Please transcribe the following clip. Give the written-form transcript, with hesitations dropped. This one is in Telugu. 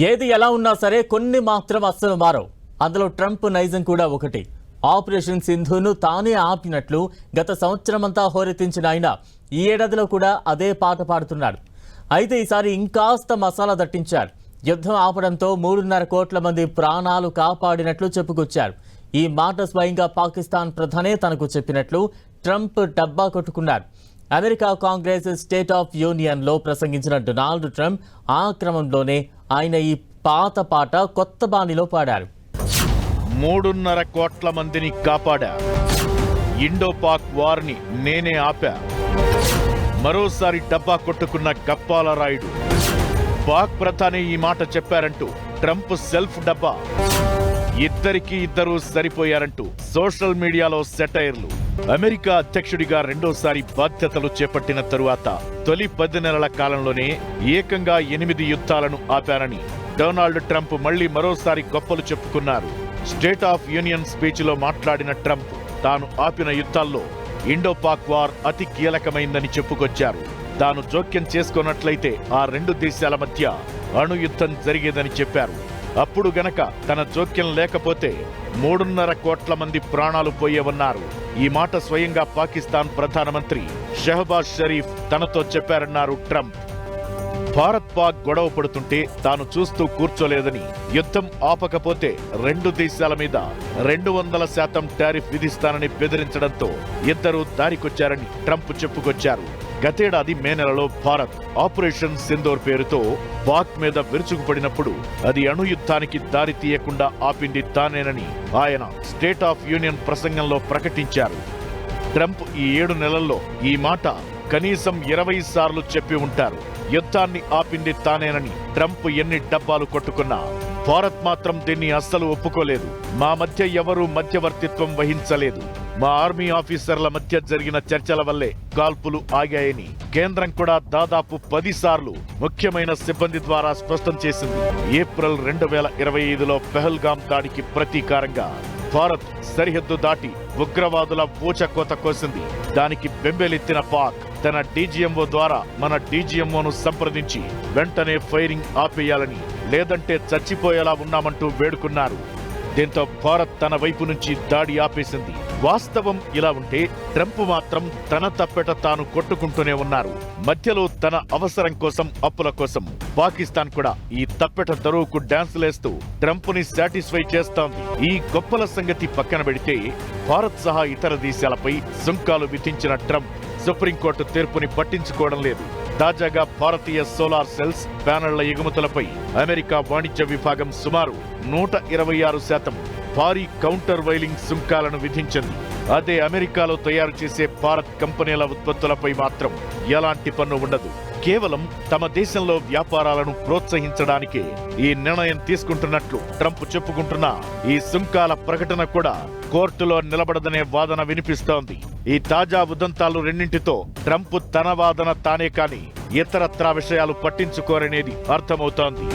ఏది ఎలా ఉన్నా సరే కొన్ని మాత్రం అస్సలు మారవు. అందులో ట్రంప్ నైజం కూడా ఒకటి. ఆపరేషన్ సింధును తానే ఆపినట్లు గత సంవత్సరమంతా హోరెత్తించిన ఆయన ఈ ఏడాదిలో కూడా అదే పాట పాడుతున్నాడు. అయితే ఈసారి ఇంకాస్త మసాలా దట్టించారు. యుద్ధం ఆపడంతో 3.5 కోట్ల మంది ప్రాణాలు కాపాడినట్లు చెప్పుకొచ్చారు. ఈ మాట స్వయంగా పాకిస్తాన్ ప్రధానే తనకు చెప్పినట్లు ట్రంప్ డబ్బా కొట్టుకున్నారు. అమెరికా కాంగ్రెస్ స్టేట్ ఆఫ్ యూనియన్లో ప్రసంగించిన డొనాల్డ్ ట్రంప్ ఆ క్రమంలోనే ఆయన ఈ పాత పాట కొత్త బాణీలో పాడారు. 3.5 కోట్ల మందిని కాపాడా, ఇండో పాక్ వార్ని నేనే ఆపా, మరోసారి డబ్బా కొట్టుకున్న గప్పాల రాయుడు. పాక్ ప్రధాని ఈ మాట చెప్పారంటూ ట్రంప్ సెల్ఫ్ డబ్బా. ఇద్దరికి ఇద్దరు సరిపోయారంటూ సోషల్ మీడియాలో సెటైర్లు. అమెరికా అధ్యక్షుడిగా రెండోసారి బాధ్యతలు చేపట్టిన తరువాత తొలి 10 నెలల కాలంలోనే ఏకంగా 8 యుద్ధాలను ఆపారని డొనాల్డ్ ట్రంప్ మళ్లీ మరోసారి గొప్పలు చెప్పుకున్నారు. స్టేట్ ఆఫ్ యూనియన్ స్పీచ్లో మాట్లాడిన ట్రంప్ తాను ఆపిన యుద్ధాల్లో ఇండో పాక్ వార్ అతి కీలకమైందని చెప్పుకొచ్చారు. తాను జోక్యం చేసుకున్నట్లయితే ఆ 2 దేశాల మధ్య అణు యుద్ధం జరిగేదని చెప్పారు. అప్పుడు గనక తన జోక్యం లేకపోతే 3.5 కోట్ల మంది ప్రాణాలు పోయేవన్నారు. ఈ మాట స్వయంగా పాకిస్తాన్ ప్రధానమంత్రి షహబాజ్ షరీఫ్ తనతో చెప్పారన్నారు ట్రంప్. భారత్ పాక్ గొడవ పడుతుంటే తాను చూస్తూ కూర్చోలేదని, యుద్ధం ఆపకపోతే 2 దేశాల మీద 200% టారిఫ్ విధిస్తానని బెదిరించడంతో ఇద్దరూ దారికొచ్చారని ట్రంప్ చెప్పుకొచ్చారు. గతేడాది మే నెలలో భారత్ ఆపరేషన్ సింధూర్ పేరుతో పాక్ మీద విరుచుకుపడినప్పుడు అది అణు యుద్ధానికి దారి తీయకుండా ఆపింది తానేనని ఆయన స్టేట్ ఆఫ్ యూనియన్ ప్రసంగంలో ప్రకటించారు. ట్రంప్ ఈ 7 నెలల్లో ఈ మాట కనీసం 20 సార్లు చెప్పి ఉంటారు. యుద్ధాన్ని ఆపింది తానేనని ట్రంప్ ఎన్ని డబ్బాలు కొట్టుకున్నా భారత్ మాత్రం దీన్ని అస్సలు ఒప్పుకోలేదు. మా మధ్య ఎవరూ మధ్యవర్తిత్వం వహించలేదు, మా ఆర్మీ ఆఫీసర్ల మధ్య జరిగిన చర్చల వల్లే కాల్పులు ఆగాయని కేంద్రం కూడా దాదాపు 10 సార్లు ముఖ్యమైన సిబ్బంది ద్వారా స్పష్టం చేసింది. ఏప్రిల్ 2025లో పెహల్గాం దాడికి ప్రతీకారంగా భారత్ సరిహద్దు దాటి ఉగ్రవాదుల ఊచకోత కోసింది. దానికి బెంబేలెత్తిన పాక్ తన డీజీఎంఓ ద్వారా మన డీజీఎంఓను సంప్రదించి వెంటనే ఫైరింగ్ ఆపేయాలని, లేదంటే చచ్చిపోయేలా ఉన్నామంటూ వేడుకున్నారు. దీంతో భారత్ తన వైపు నుంచి దాడి ఆపేసింది. వాస్తవం ఇలా ఉంటే ట్రంప్ మాత్రం తన తప్పెట తాను కొట్టుకుంటూనే ఉన్నారు. మధ్యలో తన అవసరం కోసం, అప్పుల కోసం పాకిస్తాన్ కూడా ఈ తప్పెట దరువుకు డాన్సులేస్తూ ట్రంప్ని సాటిస్ఫై చేస్తోంది. ఈ గొప్పల సంగతి పక్కన పెడితే భారత్ సహా ఇతర దేశాలపై సుంకాలు విధించిన ట్రంప్ సుప్రీంకోర్టు తీర్పుని పట్టించుకోవడం లేదు. తాజాగా భారతీయ సోలార్ సెల్స్ ప్యానెళ్ల ఎగుమతులపై అమెరికా వాణిజ్య విభాగం సుమారు 126% భారీ కౌంటర్ వైలింగ్ సుంకాలను విధించింది. అదే అమెరికాలో తయారు చేసే భారత్ కంపెనీల ఉత్పత్తులపై మాత్రం ఎలాంటి పన్ను ఉండదు. కేవలం తమ దేశంలో వ్యాపారాలను ప్రోత్సహించడానికే ఈ నిర్ణయం తీసుకుంటున్నట్లు ట్రంప్ చెప్పుకుంటున్నా ఈ సుంకాల ప్రకటన కూడా కోర్టులో నిలబడదనే వాదన వినిపిస్తోంది. ఈ తాజా ఉదంతాలు రెండింటితో ట్రంప్ తన వాదన తానే కాని ఇతరత్రా విషయాలు పట్టించుకోరనేది అర్థమవుతోంది.